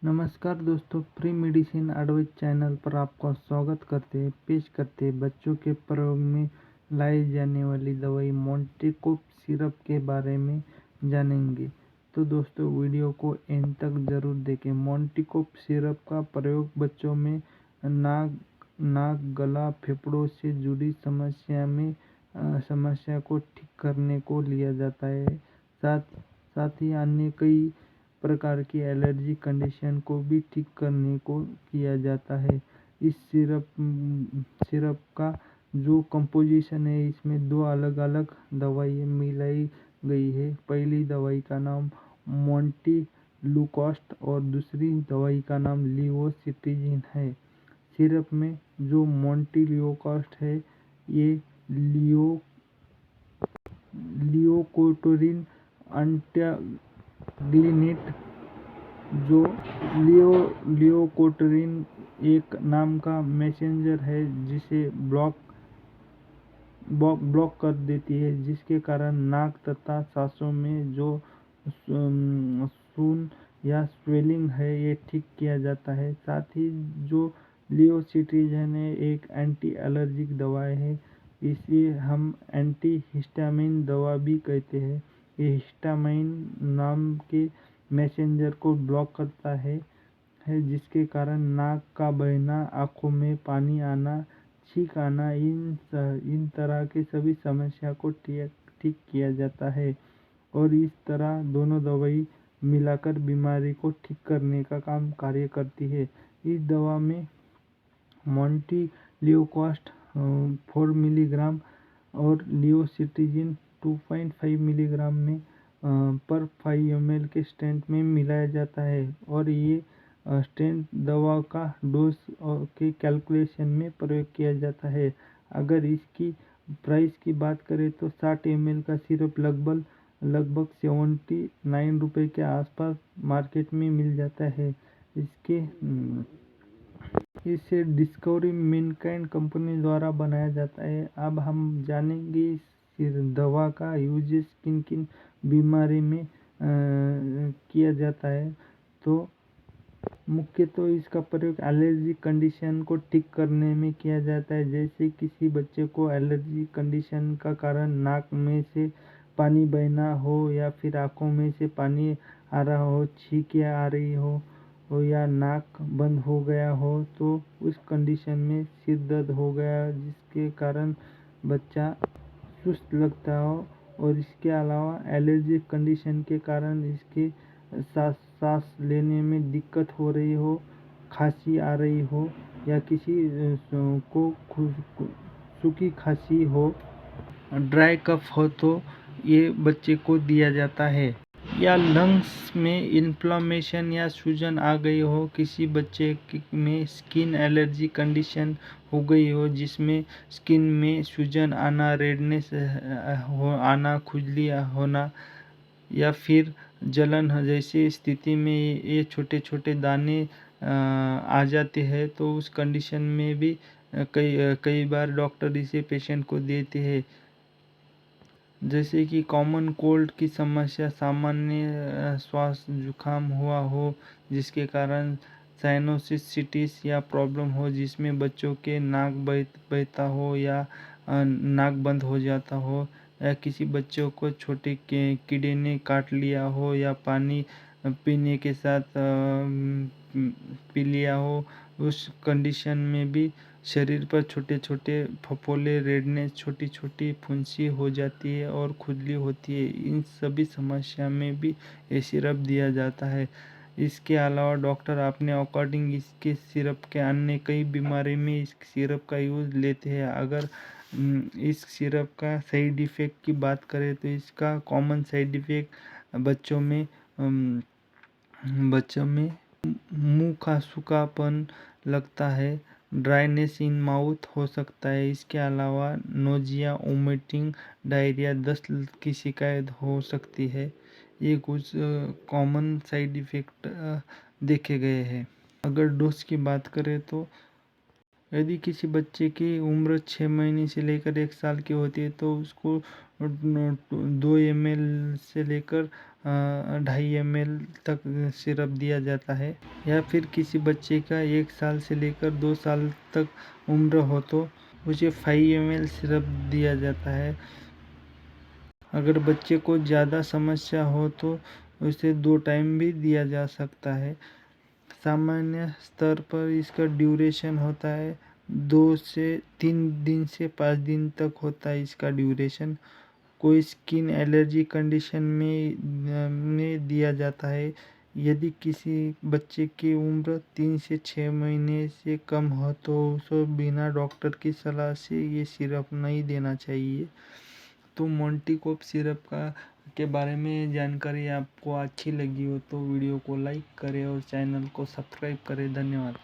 नमस्कार दोस्तों, free medicine advice channel पर आपका स्वागत करते हैं। पेश करते हैं बच्चों के प्रयोग में लाई जाने वाली दवाई मोंटेकोप सिरप के बारे में जानेंगे। तो दोस्तों वीडियो को एंड तक ज़रूर देखें। मोंटेकोप सिरप का प्रयोग बच्चों में नाक गला फेफड़ों से जुड़ी समस्या को ठीक करने को लिया जाता है। साथ ही अन्य कई प्रकार की एलर्जी कंडीशन को भी ठीक करने को किया जाता है। इस सिरप का जो कंपोजिशन है, इसमें दो अलग अलग दवाइयाँ मिलाई गई है। पहली दवाई का नाम मोंटेलुकोस्ट और दूसरी दवाई का नाम लिवोसिट्रिजिन है। सिरप में जो मोंटेलुकोस्ट है, ये लियोकोट्रिन एंटाग्लिनेट जो लियोकोट्रिन एक नाम का मैसेंजर है जिसे ब्लॉक कर देती है, जिसके कारण नाक तथा सांसों में जो सून या स्वेलिंग है ये ठीक किया जाता है। साथ ही जो लियोसिट्रिजिन है एक एंटी एलर्जिक दवा है। इसे हम एंटी हिस्टामिन दवा भी कहते हैं। ये हिस्टामिन नाम के मैसेंजर को ब्लॉक करता है जिसके कारण नाक का बहना, आँखों में पानी आना, छींक आना, इन तरह के सभी समस्या को ठीक किया जाता है। और इस तरह दोनों दवाई मिलाकर बीमारी को ठीक करने का कार्य करती है। इस दवा में मोंटेलुकोस्ट 4 मिलीग्राम और लियोसिट्रिजिन 2.5 मिलीग्राम में पर 5 ml के स्ट्रेंथ में मिलाया जाता है। और ये स्ट्रेंथ दवा का डोज के कैलकुलेशन में प्रयोग किया जाता है। अगर इसकी प्राइस की बात करें तो 60 ml का सिरप लगभग 79 रुपये के आसपास मार्केट में मिल जाता है। इसे डिस्कवरी मैनकाइंड कंपनी द्वारा बनाया जाता है। अब हम जानेंगे इस दवा का यूजेस किन किन बीमारी में किया जाता है। तो मुख्य तो इसका प्रयोग एलर्जी कंडीशन को ठीक करने में किया जाता है। जैसे किसी बच्चे को एलर्जी कंडीशन का कारण नाक में से पानी बहना हो, या फिर आँखों में से पानी आ रहा हो, छींकें आ रही हो या नाक बंद हो गया हो, तो उस कंडीशन में सिर दर्द हो गया जिसके कारण बच्चा सुस्त लगता हो। और इसके अलावा एलर्जी कंडीशन के कारण इसके सांस लेने में दिक्कत हो रही हो, खांसी आ रही हो, या किसी को सूखी खांसी हो, ड्राई कफ हो, तो ये बच्चे को दिया जाता है। या लंग्स में इन्फ्लामेशन या सूजन आ गई हो, किसी बच्चे में स्किन एलर्जी कंडीशन हो गई हो जिसमें स्किन में सूजन आना, रेडनेस हो आना, खुजली होना, या फिर जलन जैसी स्थिति में ये छोटे छोटे दाने आ जाते हैं, तो उस कंडीशन में भी कई बार डॉक्टर इसे पेशेंट को देते हैं। जैसे कि कॉमन कोल्ड की समस्या, सामान्य श्वास जुकाम हुआ हो जिसके कारण साइनोसिटिस या प्रॉब्लम हो, जिसमें बच्चों के नाक बहता हो या नाक बंद हो जाता हो, या किसी बच्चों को छोटे कीड़े ने काट लिया हो, या पानी पीने के साथ पी लिया हो, उस कंडीशन में भी शरीर पर छोटे छोटे फफोले, रेडनेस, छोटी छोटी फुंसी हो जाती है और खुजली होती है। इन सभी समस्या में भी ये सिरप दिया जाता है। इसके अलावा डॉक्टर अपने अकॉर्डिंग इसके सिरप के अन्य कई बीमारी में इस सिरप का यूज़ लेते हैं। अगर इस सिरप का साइड इफ़ेक्ट की बात करें तो इसका कॉमन साइड इफ़ेक्ट बच्चों में मुंह का सूखापन लगता है, ड्राइनेस इन माउथ हो सकता है। इसके अलावा नोजिया, वोमिटिंग, डायरिया, दस्त की शिकायत हो सकती है। ये कुछ कॉमन साइड इफ़ेक्ट देखे गए हैं। अगर डोज की बात करें तो यदि किसी बच्चे की उम्र 6 महीने से लेकर 1 साल की होती है तो उसको 2 ml से लेकर 2.5 ml तक सिरप दिया जाता है। या फिर किसी बच्चे का 1 साल से लेकर 2 साल तक उम्र हो तो उसे 5 ml सिरप दिया जाता है। अगर बच्चे को ज़्यादा समस्या हो तो उसे 2 टाइम भी दिया जा सकता है। सामान्य स्तर पर इसका ड्यूरेशन होता है 2 से 3 दिन से 5 दिन तक होता है इसका ड्यूरेशन। कोई स्किन एलर्जी कंडीशन में दिया जाता है। यदि किसी बच्चे की उम्र 3 से 6 महीने से कम हो तो उसे बिना डॉक्टर की सलाह से ये सिरप नहीं देना चाहिए। तो मोंटीकोप सिरप के बारे में जानकारी आपको अच्छी लगी हो तो वीडियो को लाइक करें और चैनल को सब्सक्राइब करें। धन्यवाद।